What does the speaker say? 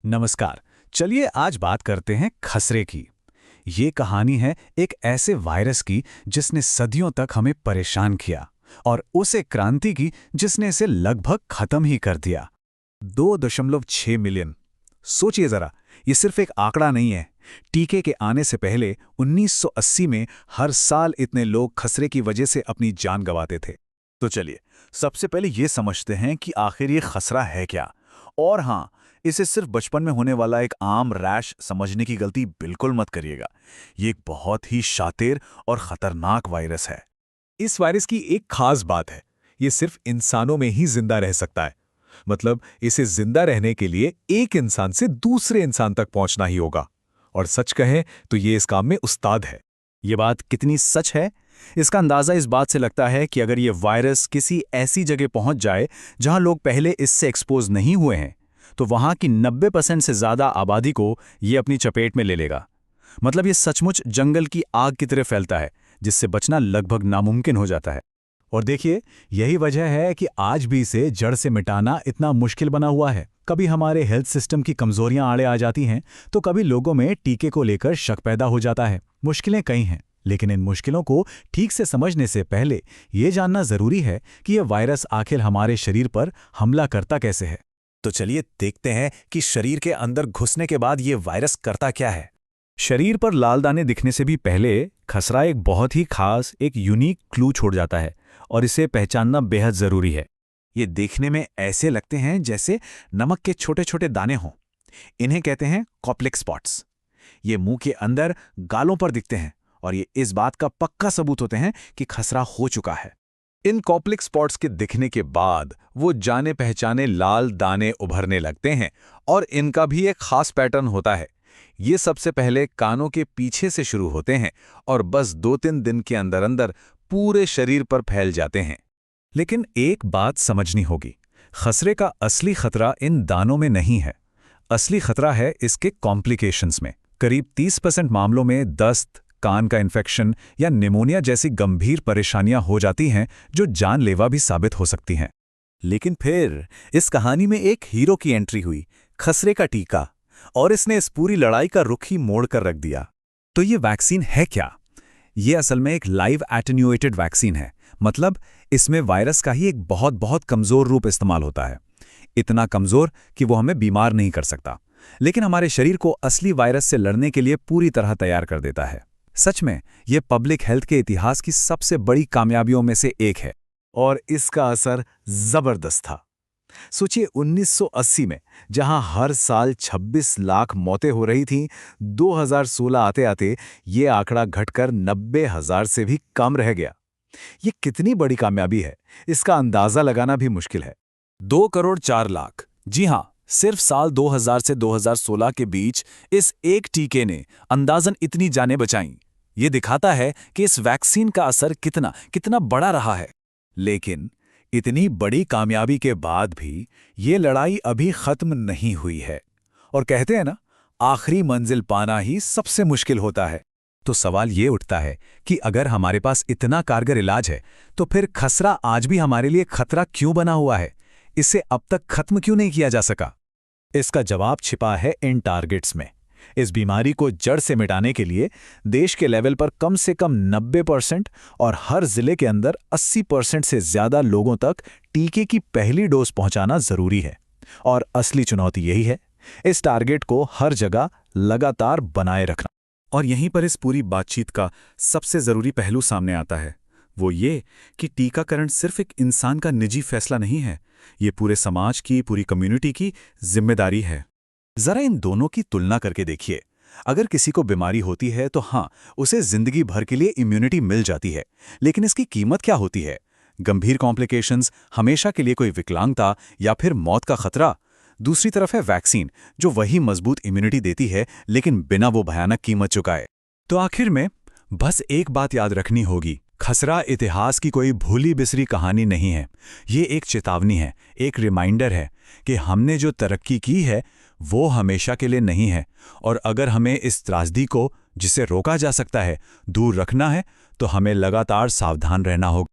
नमस्कार। चलिए आज बात करते हैं खसरे की। ये कहानी है एक ऐसे वायरस की जिसने सदियों तक हमें परेशान किया और उस एक क्रांति की जिसने इसे लगभग खत्म ही कर दिया। 2.6 मिलियन। सोचिए जरा, ये सिर्फ एक आंकड़ा नहीं है। टीके के आने से पहले 1980 में हर साल इतने लोग खसरे की वजह से अपनी जान गंवाते थे। तो चलिए सबसे पहले ये समझते हैं कि आखिर ये खसरा है क्या। और हाँ, इसे सिर्फ बचपन में होने वाला एक आम रैश समझने की गलती बिल्कुल मत करिएगा। ये एक बहुत ही शातिर और खतरनाक वायरस है। इस वायरस की एक खास बात है, ये सिर्फ इंसानों में ही जिंदा रह सकता है। मतलब इसे जिंदा रहने के लिए एक इंसान से दूसरे इंसान तक पहुंचना ही होगा। और सच कहें तो ये इस काम में उस्ताद है। ये बात कितनी सच है, इसका अंदाज़ा इस बात से लगता है कि अगर ये वायरस किसी ऐसी जगह पहुंच जाए जहां लोग पहले इससे एक्सपोज नहीं हुए हैं, तो वहां की 90% से ज़्यादा आबादी को ये अपनी चपेट में ले लेगा। मतलब ये सचमुच जंगल की आग की तरह फैलता है, जिससे बचना लगभग नामुमकिन हो जाता है। और देखिए, यही वजह है कि आज भी इसे जड़ से मिटाना इतना मुश्किल बना हुआ है। कभी हमारे हेल्थ सिस्टम की कमजोरियां आड़े आ जाती हैं, तो कभी लोगों में टीके को लेकर शक पैदा हो जाता है। मुश्किलें कई हैं, लेकिन इन मुश्किलों को ठीक से समझने से पहले ये जानना जरूरी है कि यह वायरस आखिर हमारे शरीर पर हमला करता कैसे है। तो चलिए देखते हैं कि शरीर के अंदर घुसने के बाद ये वायरस करता क्या है। शरीर पर लाल दाने दिखने से भी पहले खसरा एक बहुत ही खास, एक यूनिक क्लू छोड़ जाता है, और इसे पहचानना बेहद जरूरी है। ये देखने में ऐसे लगते हैं जैसे नमक के छोटे छोटे दाने हों। इन्हें कहते हैं कॉप्लिक स्पॉट्स। ये मुंह के अंदर गालों पर दिखते हैं, और ये इस बात का पक्का सबूत होते हैं कि खसरा हो चुका है। इन कॉप्लिक स्पॉट्स के दिखने के बाद वो जाने पहचाने लाल दाने उभरने लगते हैं, और इनका भी एक खास पैटर्न होता है। ये सबसे पहले कानों के पीछे से शुरू होते हैं और बस 2-3 दिन के अंदर अंदर पूरे शरीर पर फैल जाते हैं। लेकिन एक बात समझनी होगी, खसरे का असली खतरा इन दानों में नहीं है। असली खतरा है इसके कॉम्प्लिकेशंस में। करीब 30% मामलों में दस्त, कान का इन्फेक्शन या निमोनिया जैसी गंभीर परेशानियां हो जाती हैं, जो जानलेवा भी साबित हो सकती हैं। लेकिन फिर इस कहानी में एक हीरो की एंट्री हुई, खसरे का टीका, और इसने इस पूरी लड़ाई का रुख ही मोड़ कर रख दिया। तो ये वैक्सीन है क्या? ये असल में एक लाइव एटेन्यूएटेड वैक्सीन है। मतलब इसमें वायरस का ही एक बहुत बहुत कमजोर रूप इस्तेमाल होता है। इतना कमजोर कि वो हमें बीमार नहीं कर सकता, लेकिन हमारे शरीर को असली वायरस से लड़ने के लिए पूरी तरह तैयार कर देता है। सच में ये पब्लिक हेल्थ के इतिहास की सबसे बड़ी कामयाबियों में से एक है, और इसका असर जबरदस्त था। सोचिए, 1980 में जहां हर साल 26 लाख मौतें हो रही थीं, 2016 आते आते ये आंकड़ा घटकर 90,000 से भी कम रह गया। ये कितनी बड़ी कामयाबी है, इसका अंदाजा लगाना भी मुश्किल है। 2,04,00,000। जी हां, सिर्फ साल 2000 से 2016 के बीच इस एक टीके ने अंदाजन इतनी जानें बचाईं। ये दिखाता है कि इस वैक्सीन का असर कितना कितना बड़ा रहा है। लेकिन इतनी बड़ी कामयाबी के बाद भी ये लड़ाई अभी खत्म नहीं हुई है। और कहते हैं ना, आखिरी मंजिल पाना ही सबसे मुश्किल होता है। तो सवाल ये उठता है कि अगर हमारे पास इतना कारगर इलाज है, तो फिर खसरा आज भी हमारे लिए खतरा क्यों बना हुआ है? इसे अब तक खत्म क्यों नहीं किया जा सका? इसका जवाब छिपा है इन टारगेट्स में। इस बीमारी को जड़ से मिटाने के लिए देश के लेवल पर कम से कम 90% और हर जिले के अंदर 80% से ज्यादा लोगों तक टीके की पहली डोज पहुंचाना जरूरी है। और असली चुनौती यही है, इस टारगेट को हर जगह लगातार बनाए रखना। और यहीं पर इस पूरी बातचीत का सबसे जरूरी पहलू सामने आता है। वो ये कि टीकाकरण सिर्फ एक इंसान का निजी फैसला नहीं है, ये पूरे समाज की, पूरी कम्युनिटी की जिम्मेदारी है। जरा इन दोनों की तुलना करके देखिए। अगर किसी को बीमारी होती है तो हाँ, उसे जिंदगी भर के लिए इम्यूनिटी मिल जाती है, लेकिन इसकी कीमत क्या होती है? गंभीर कॉम्प्लिकेशंस, हमेशा के लिए कोई विकलांगता या फिर मौत का खतरा। दूसरी तरफ है वैक्सीन, जो वही मजबूत इम्यूनिटी देती है, लेकिन बिना वो भयानक कीमत चुकाए। तो आखिर में बस एक बात याद रखनी होगी, खसरा इतिहास की कोई भूली बिसरी कहानी नहीं है। ये एक चेतावनी है, एक रिमाइंडर है कि हमने जो तरक्की की है वो हमेशा के लिए नहीं है, और अगर हमें इस त्रासदी को, जिसे रोका जा सकता है, दूर रखना है, तो हमें लगातार सावधान रहना होगा।